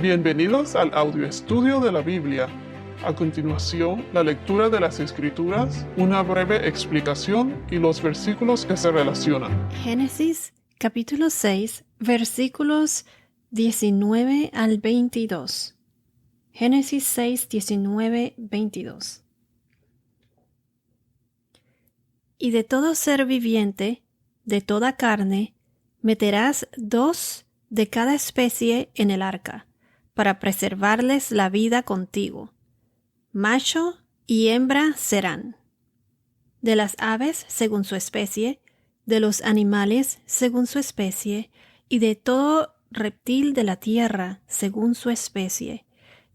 Bienvenidos al audio estudio de la Biblia. A continuación, la lectura de las Escrituras, una breve explicación y los versículos que se relacionan. Génesis capítulo 6, versículos 19 al 22. Génesis 6, 19, 22. Y de todo ser viviente, de toda carne, meterás 2 de cada especie en el arca, para preservarles la vida contigo. Macho y hembra serán. De las aves según su especie, de los animales según su especie, y de todo reptil de la tierra según su especie.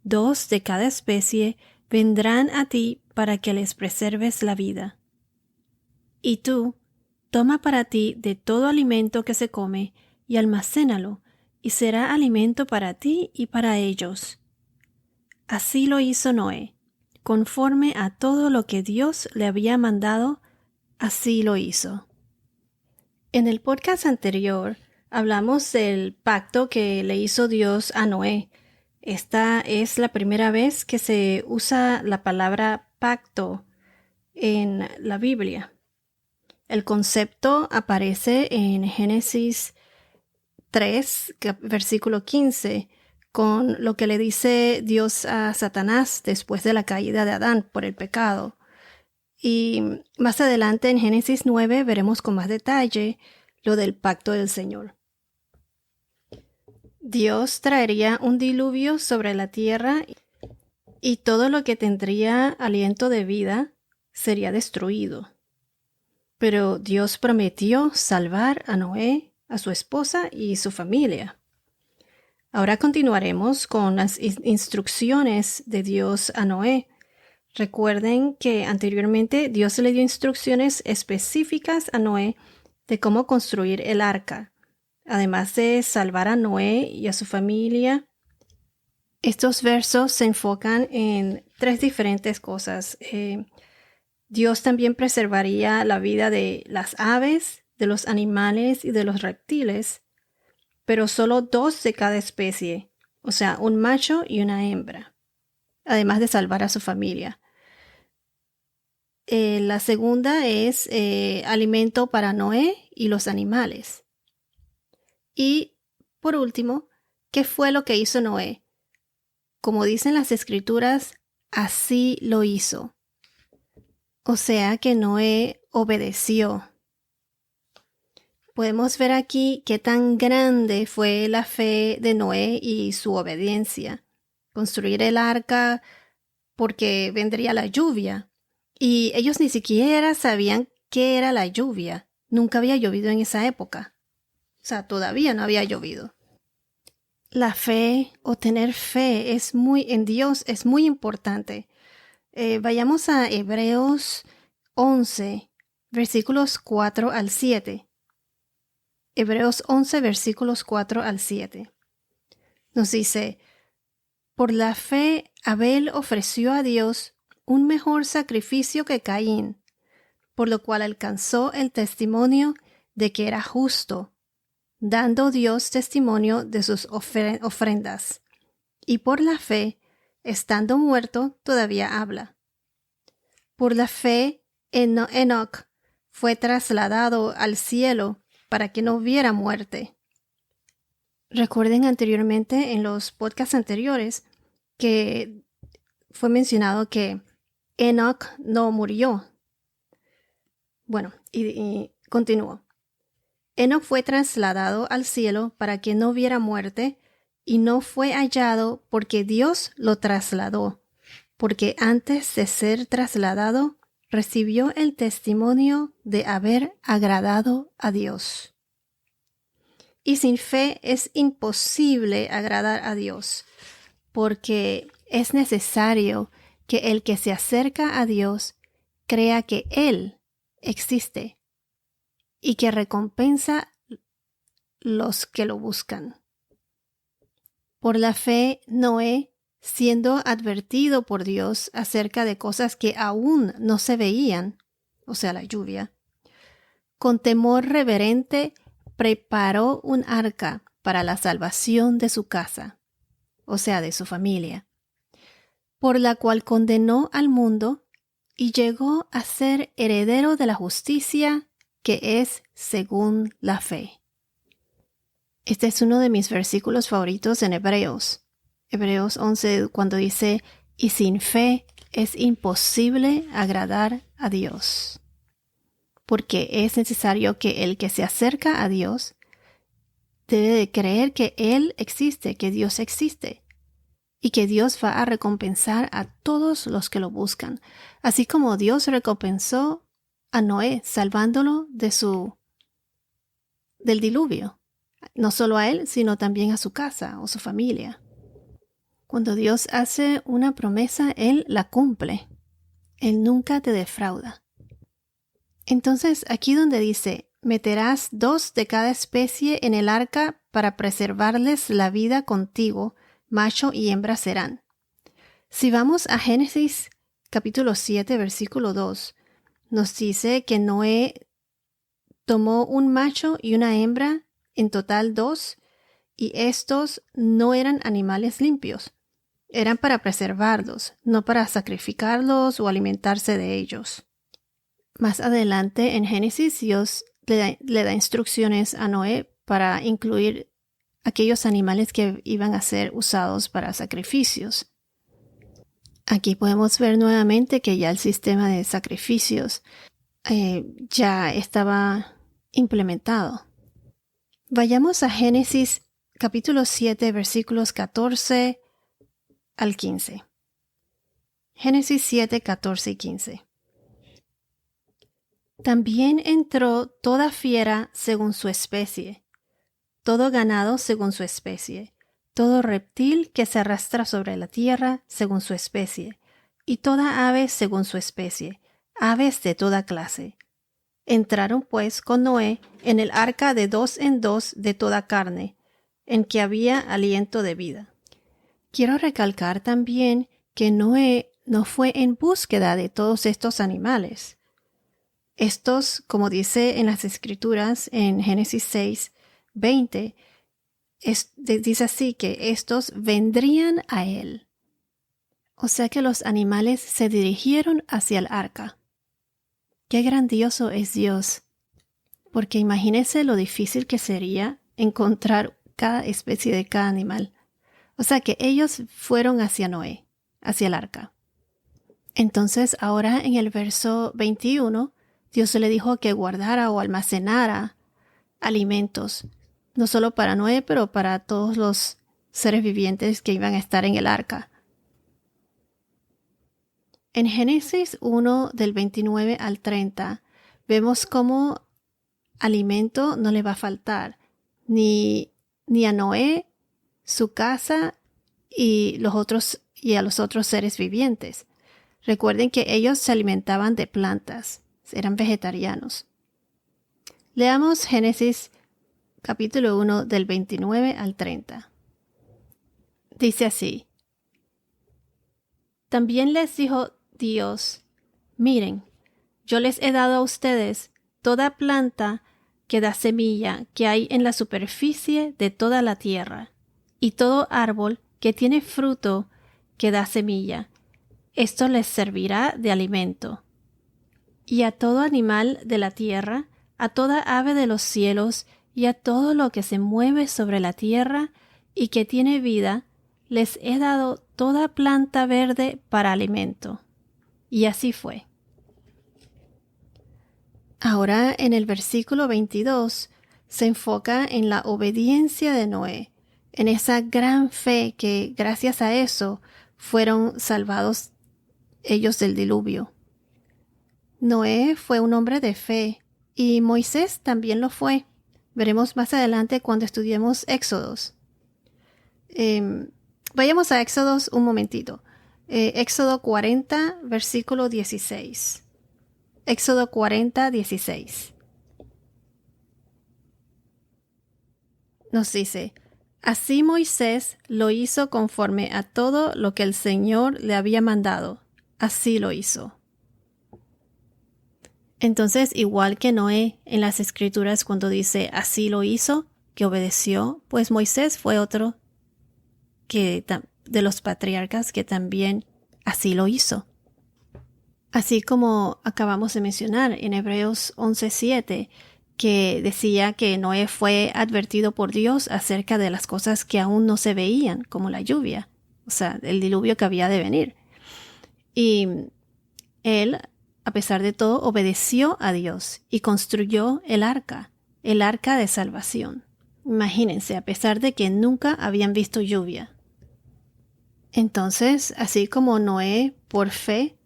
2 de cada especie vendrán a ti para que les preserves la vida. Y tú, toma para ti de todo alimento que se come, y almacénalo, y será alimento para ti y para ellos. Así lo hizo Noé, conforme a todo lo que Dios le había mandado, así lo hizo. En el podcast anterior hablamos del pacto que le hizo Dios a Noé. Esta es la primera vez que se usa la palabra pacto en la Biblia. El concepto aparece en Génesis 3, versículo 15, con lo que le dice Dios a Satanás después de la caída de Adán por el pecado. Y más adelante en Génesis 9 veremos con más detalle lo del pacto del Señor. Dios traería un diluvio sobre la tierra y todo lo que tendría aliento de vida sería destruido. Pero Dios prometió salvar a Noé, a su esposa y su familia. Ahora continuaremos con las instrucciones de Dios a Noé. Recuerden que anteriormente Dios le dio instrucciones específicas a Noé de cómo construir el arca, además de salvar a Noé y a su familia. Estos versos se enfocan en 3 diferentes cosas. Dios también preservaría la vida de las aves, de los animales y de los reptiles, pero solo 2 de cada especie, o sea, un macho y una hembra, además de salvar a su familia. La segunda es alimento para Noé y los animales. Y por último, ¿qué fue lo que hizo Noé? Como dicen las Escrituras, así lo hizo. O sea que Noé obedeció. Podemos ver aquí qué tan grande fue la fe de Noé y su obediencia. Construir el arca porque vendría la lluvia. Y ellos ni siquiera sabían qué era la lluvia. Nunca había llovido en esa época. O sea, todavía no había llovido. La fe o tener fe en Dios es muy importante. Vayamos a Hebreos 11, versículos 4 al 7. Hebreos 11, versículos 4 al 7. Nos dice, por la fe Abel ofreció a Dios un mejor sacrificio que Caín, por lo cual alcanzó el testimonio de que era justo, dando Dios testimonio de sus ofrendas. Y por la fe, estando muerto, todavía habla. Por la fe, Enoc fue trasladado al cielo para que no viera muerte. Recuerden anteriormente, en los podcasts anteriores, que fue mencionado que Enoc no murió. Bueno, y continúo. Enoc fue trasladado al cielo para que no viera muerte, y no fue hallado porque Dios lo trasladó, porque antes de ser trasladado, recibió el testimonio de haber agradado a Dios. Y sin fe es imposible agradar a Dios, porque es necesario que el que se acerca a Dios crea que Él existe y que recompensa los que lo buscan. Por la fe, Noé, siendo advertido por Dios acerca de cosas que aún no se veían, o sea, la lluvia, con temor reverente preparó un arca para la salvación de su casa. o sea, de su familia, por la cual condenó al mundo y llegó a ser heredero de la justicia que es según la fe. Este es uno de mis versículos favoritos en Hebreos. Hebreos 11, cuando dice, y sin fe es imposible agradar a Dios. Porque es necesario que el que se acerca a Dios debe de creer que Él existe, que Dios existe, y que Dios va a recompensar a todos los que lo buscan, así como Dios recompensó a Noé, salvándolo del diluvio. No solo a él, sino también a su casa o su familia. Cuando Dios hace una promesa, Él la cumple. Él nunca te defrauda. Entonces, aquí donde dice, meterás 2 de cada especie en el arca para preservarles la vida contigo, macho y hembra serán. Si vamos a Génesis capítulo 7, versículo 2, nos dice que Noé tomó un macho y una hembra, en total 2, y estos no eran animales limpios. Eran para preservarlos, no para sacrificarlos o alimentarse de ellos. Más adelante en Génesis, Dios le da instrucciones a Noé para incluir aquellos animales que iban a ser usados para sacrificios. Aquí podemos ver nuevamente que ya el sistema de sacrificios ya estaba implementado. Vayamos a Génesis capítulo 7, versículos 14 al 15. Génesis 7, 14 y 15. También entró toda fiera según su especie, todo ganado según su especie, todo reptil que se arrastra sobre la tierra según su especie, y toda ave según su especie, aves de toda clase. Entraron pues con Noé en el arca de 2 en 2 de toda carne, en que había aliento de vida. Quiero recalcar también que Noé no fue en búsqueda de todos estos animales. Estos, como dice en las Escrituras, en Génesis 6, 20, dice así que estos vendrían a él. O sea que los animales se dirigieron hacia el arca. Qué grandioso es Dios, porque imagínese lo difícil que sería encontrar cada especie de cada animal. O sea que ellos fueron hacia Noé, hacia el arca. Entonces ahora en el verso 21, Dios le dijo que guardara o almacenara alimentos, no solo para Noé, pero para todos los seres vivientes que iban a estar en el arca. En Génesis 1 del 29 al 30 vemos cómo alimento no le va a faltar ni a Noé, su casa y a los otros seres vivientes. Recuerden que ellos se alimentaban de plantas, eran vegetarianos. Leamos Génesis capítulo 1 del 29 al 30. Dice así: También les dijo Dios, miren, yo les he dado a ustedes toda planta que da semilla que hay en la superficie de toda la tierra, y todo árbol que tiene fruto que da semilla. Esto les servirá de alimento. Y a todo animal de la tierra, a toda ave de los cielos, y a todo lo que se mueve sobre la tierra y que tiene vida, les he dado toda planta verde para alimento. Y así fue. Ahora en el versículo 22 se enfoca en la obediencia de Noé, en esa gran fe que gracias a eso fueron salvados ellos del diluvio. Noé fue un hombre de fe y Moisés también lo fue. Veremos más adelante cuando estudiemos Éxodos. Vayamos a Éxodos un momentito. Éxodo 40, versículo 16. Éxodo 40, 16. Nos dice: Así Moisés lo hizo conforme a todo lo que el Señor le había mandado. Así lo hizo. Entonces, igual que Noé en las Escrituras cuando dice así lo hizo, que obedeció, pues Moisés fue otro de los patriarcas que también así lo hizo. Así como acabamos de mencionar en Hebreos 11:7, que decía que Noé fue advertido por Dios acerca de las cosas que aún no se veían, como la lluvia, o sea, el diluvio que había de venir. Y él, a pesar de todo, obedeció a Dios y construyó el arca de salvación. Imagínense, a pesar de que nunca habían visto lluvia. Entonces, así como Noé, por fe,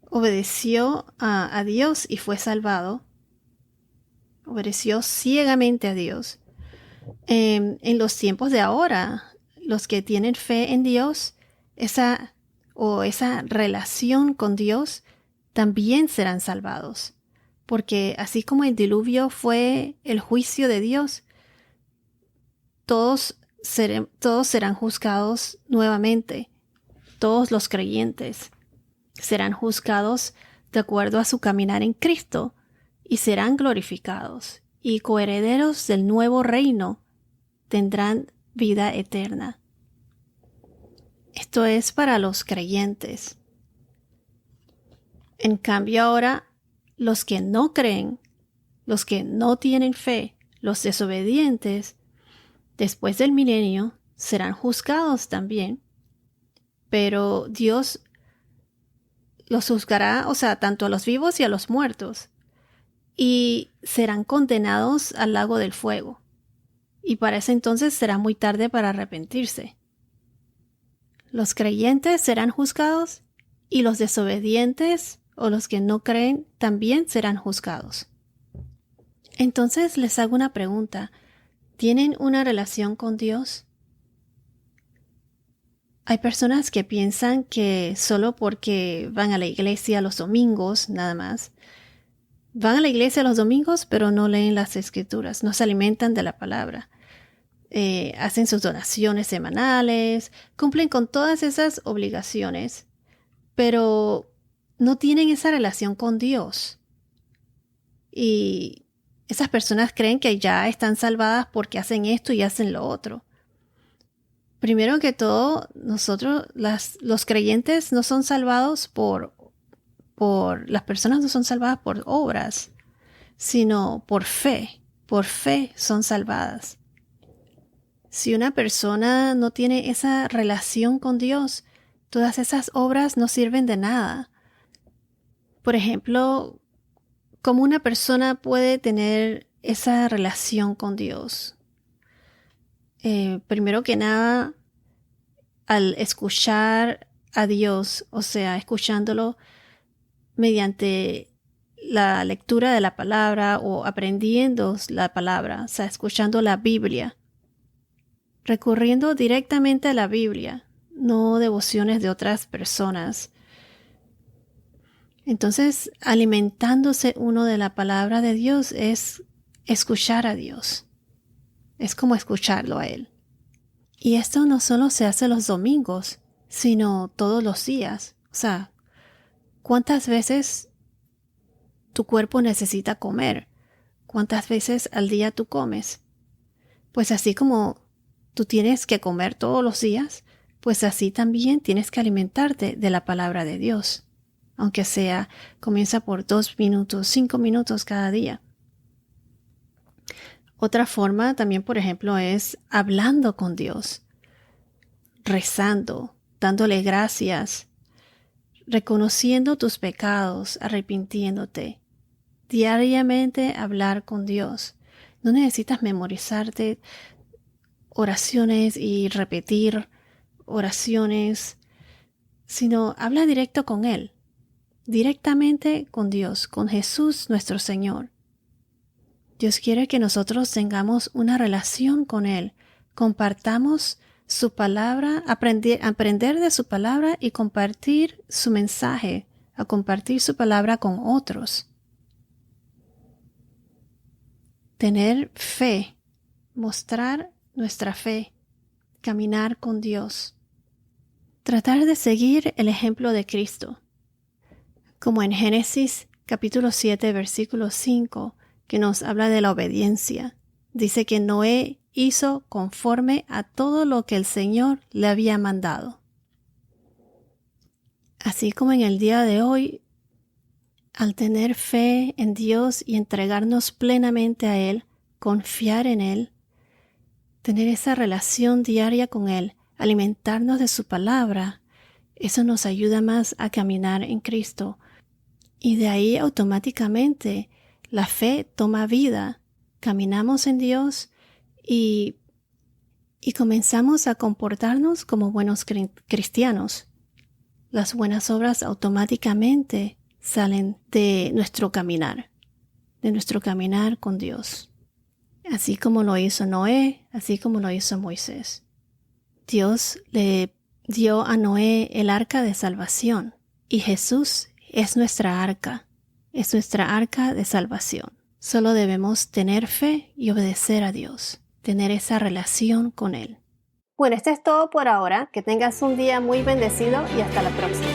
obedeció a Dios y fue salvado, obedeció ciegamente a Dios. En los tiempos de ahora, los que tienen fe en Dios, esa relación con Dios, también serán salvados. Porque así como el diluvio fue el juicio de Dios, todos serán juzgados nuevamente. Todos los creyentes serán juzgados de acuerdo a su caminar en Cristo y serán glorificados, y coherederos del nuevo reino tendrán vida eterna. Esto es para los creyentes. En cambio ahora, los que no creen, los que no tienen fe, los desobedientes, después del milenio, serán juzgados también. Pero Dios los juzgará, o sea, tanto a los vivos y a los muertos, y serán condenados al lago del fuego. Y para ese entonces será muy tarde para arrepentirse. Los creyentes serán juzgados y los desobedientes o los que no creen también serán juzgados. Entonces les hago una pregunta. ¿Tienen una relación con Dios? Hay personas que piensan que solo porque van a la iglesia los domingos, nada más. Van a la iglesia los domingos, pero no leen las escrituras, no se alimentan de la palabra. Hacen sus donaciones semanales, cumplen con todas esas obligaciones, pero no tienen esa relación con Dios. Y esas personas creen que ya están salvadas porque hacen esto y hacen lo otro. Primero que todo, nosotros, los creyentes no son salvados las personas no son salvadas por obras, sino por fe. Por fe son salvadas. Si una persona no tiene esa relación con Dios, todas esas obras no sirven de nada. Por ejemplo, ¿cómo una persona puede tener esa relación con Dios? Primero que nada, al escuchar a Dios, o sea, escuchándolo mediante la lectura de la palabra o aprendiendo la palabra, o sea, escuchando la Biblia, recurriendo directamente a la Biblia, no devociones de otras personas. Entonces, alimentándose uno de la palabra de Dios es escuchar a Dios. Es como escucharlo a Él. Y esto no solo se hace los domingos, sino todos los días. O sea, ¿cuántas veces tu cuerpo necesita comer? ¿Cuántas veces al día tú comes? Pues así como tú tienes que comer todos los días, pues así también tienes que alimentarte de la palabra de Dios. Aunque sea, comienza por 2 minutos, 5 minutos cada día. Otra forma también, por ejemplo, es hablando con Dios, rezando, dándole gracias, reconociendo tus pecados, arrepintiéndote. Diariamente hablar con Dios. No necesitas memorizarte oraciones y repetir oraciones, sino habla directo con Él, directamente con Dios, con Jesús nuestro Señor. Dios quiere que nosotros tengamos una relación con Él, compartamos su palabra, aprender de su palabra y compartir su mensaje, a compartir su palabra con otros. Tener fe, mostrar nuestra fe, caminar con Dios. Tratar de seguir el ejemplo de Cristo. Como en Génesis capítulo 7, versículo 5, que nos habla de la obediencia. Dice que Noé hizo conforme a todo lo que el Señor le había mandado. Así como en el día de hoy, al tener fe en Dios y entregarnos plenamente a Él, confiar en Él, tener esa relación diaria con Él, alimentarnos de su palabra, eso nos ayuda más a caminar en Cristo. Y de ahí automáticamente la fe toma vida. Caminamos en Dios y comenzamos a comportarnos como buenos cristianos. Las buenas obras automáticamente salen de nuestro caminar con Dios. Así como lo hizo Noé, así como lo hizo Moisés. Dios le dio a Noé el arca de salvación y Jesús es nuestra arca de salvación. Solo debemos tener fe y obedecer a Dios, tener esa relación con Él. Bueno, esto es todo por ahora. Que tengas un día muy bendecido y hasta la próxima.